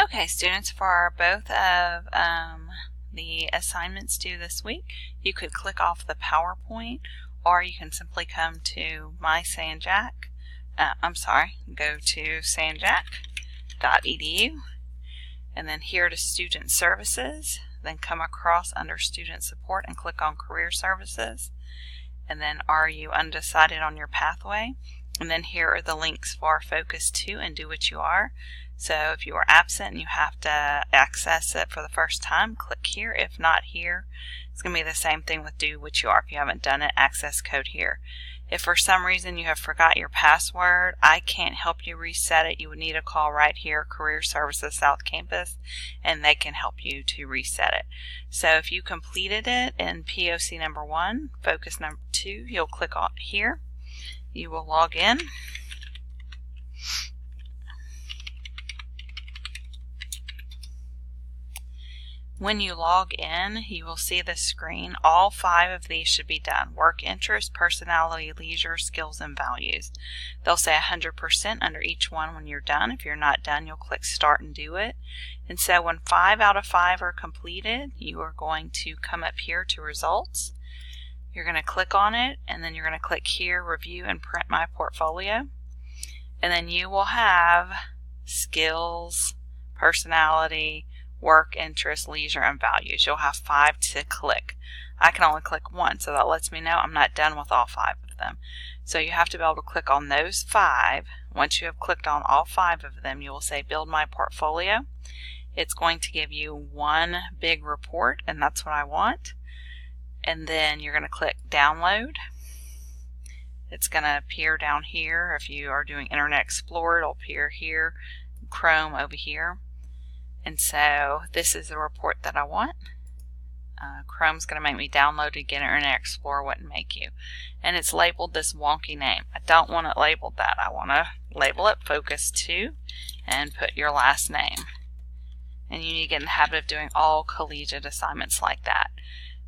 Okay, students, for both of the assignments due this week, you could click off the PowerPoint, or you can simply come to go to sanjak.edu, and then here to Student Services, then come across under Student Support and click on Career Services, and then Are You Undecided on Your Pathway? And then here are the links for Focus 2 and Do What You Are. So if you are absent and you have to access it for the first time, click here. If not here, it's going to be the same thing with Do What You Are. If you haven't done it, access code here. If for some reason you have forgot your password, I can't help you reset it. You would need a call right here, Career Services South Campus, and they can help you to reset it. So if you completed it in POC number 1, Focus number 2, you'll click on here. You will log in. When you log in, you will see the screen. All 5 of these should be done. Work interest, personality, leisure, skills, and values. They'll say 100% under each one when you're done. If you're not done, you'll click Start and do it. And so when 5 out of 5 are completed, you are going to come up here to Results. You're going to click on it, and then you're going to click here, Review and Print My Portfolio. And then you will have skills, personality, work, interest, leisure, and values. You'll have 5 to click. I can only click 1, so that lets me know I'm not done with all 5 of them. So you have to be able to click on those 5. Once you have clicked on all 5 of them, you will say Build My Portfolio. It's going to give you one big report, and that's what I want. And then you're going to click Download. It's going to appear down here. If you are doing Internet Explorer, it'll appear here, Chrome over here. And so this is the report that I want. Chrome's going to make me download it again. Internet Explorer wouldn't make you. And it's labeled this wonky name. I don't want it labeled that. I want to label it Focus 2 and put your last name. And you need to get in the habit of doing all collegiate assignments like that.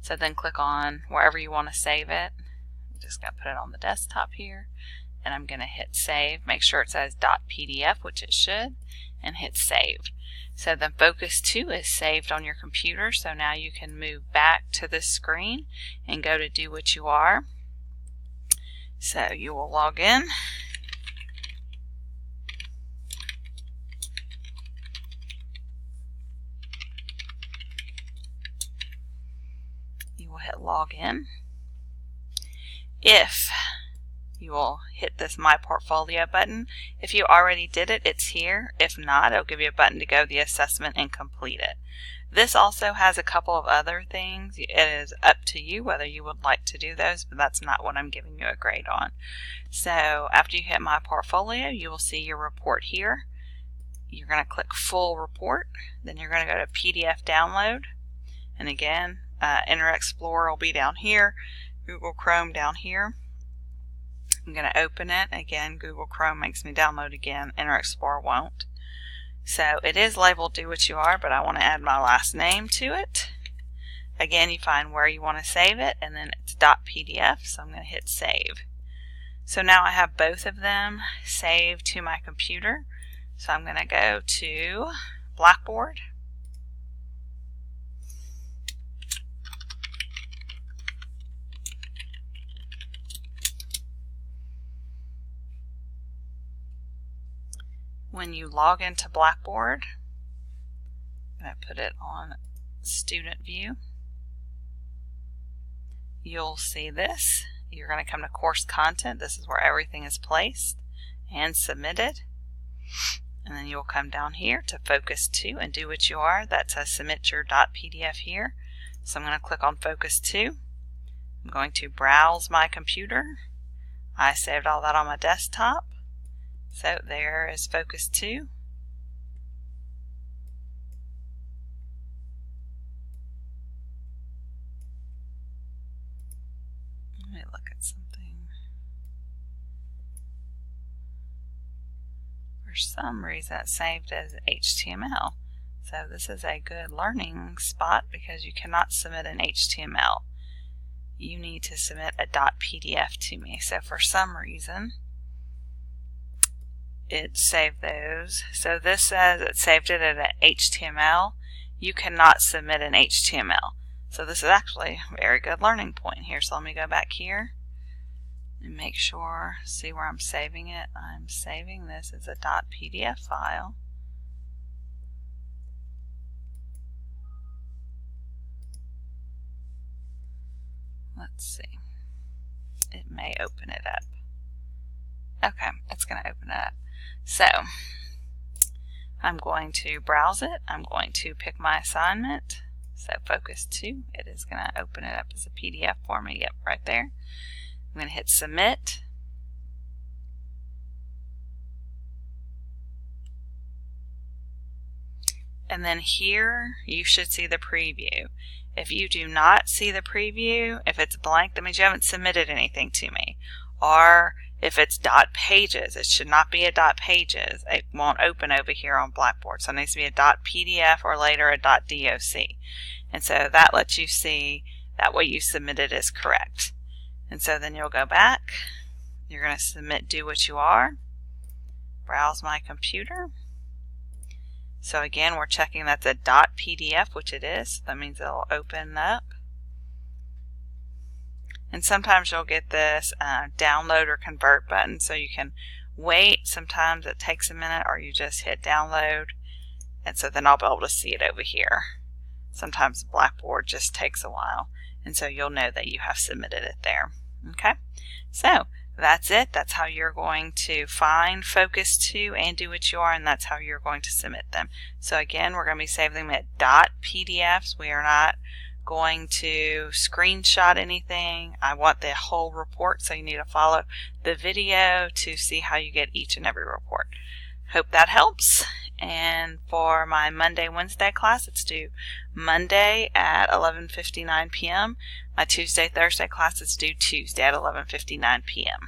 So then click on wherever you want to save it. I'm just going to put it on the desktop here. And I'm going to hit Save. Make sure it says .pdf, which it should, and hit Save. So then Focus 2 is saved on your computer, so now you can move back to the screen and go to Do What You Are. So you will log in. You will hit Log In. You will hit this My Portfolio button. If you already did it, it's here. If not, it'll give you a button to go to the assessment and complete it. This also has a couple of other things. It is up to you whether you would like to do those, but that's not what I'm giving you a grade on. So after you hit My Portfolio, you will see your report here. You're going to click Full Report. Then you're going to go to PDF Download. And again, Internet Explorer will be down here. Google Chrome down here. I'm going to open it. Again, Google Chrome makes me download again. Internet Explorer won't. So it is labeled Do What You Are, but I want to add my last name to it. Again, you find where you want to save it, and then it's .pdf, so I'm going to hit Save. So now I have both of them saved to my computer. So I'm going to go to Blackboard. When you log into Blackboard, I'm going to put it on Student View. You'll see this. You're going to come to Course Content. This is where everything is placed and submitted. And then you'll come down here to Focus 2 and Do What You Are. That says Submit Your .pdf here. So I'm going to click on Focus 2. I'm going to browse my computer. I saved all that on my desktop. So there is Focus 2. Let me look at something. For some reason it's saved as HTML. So this is a good learning spot because you cannot submit an HTML. You need to submit a .pdf to me. So for some reason it saved those. So this says it saved it at an HTML. You cannot submit an HTML. So this is actually a very good learning point here. So let me go back here and make sure, see where I'm saving it. I'm saving this as a .pdf file. Let's see. It may open it up. Okay, it's going to open it up. So I'm going to browse it. I'm going to pick my assignment. So Focus 2, it is going to open it up as a PDF for me. Yep, right there. I'm going to hit Submit. And then here you should see the preview. If you do not see the preview, if it's blank, that means you haven't submitted anything to me. Or if it's .pages, it should not be a .pages. It won't open over here on Blackboard. So it needs to be a .pdf or later a .doc. And so that lets you see that what you submitted is correct. And so then you'll go back. You're going to submit Do What You Are. Browse my computer. So again, we're checking that's a .pdf, which it is. That means it'll open up. And sometimes you'll get this download or convert button, so you can wait. Sometimes it takes a minute, or you just hit download, and so then I'll be able to see it over here. Sometimes Blackboard just takes a while, and so you'll know that you have submitted it there. Okay, so that's it. That's how you're going to find Focus 2 and Do What You Are, and that's how you're going to submit them. So again, we're going to be saving them at .pdfs. We are not going to screenshot anything. I want the whole report, so you need to follow the video to see how you get each and every report. Hope that helps. And for my Monday, Wednesday class, it's due Monday at 11:59 p.m. My Tuesday, Thursday class is due Tuesday at 11:59 p.m.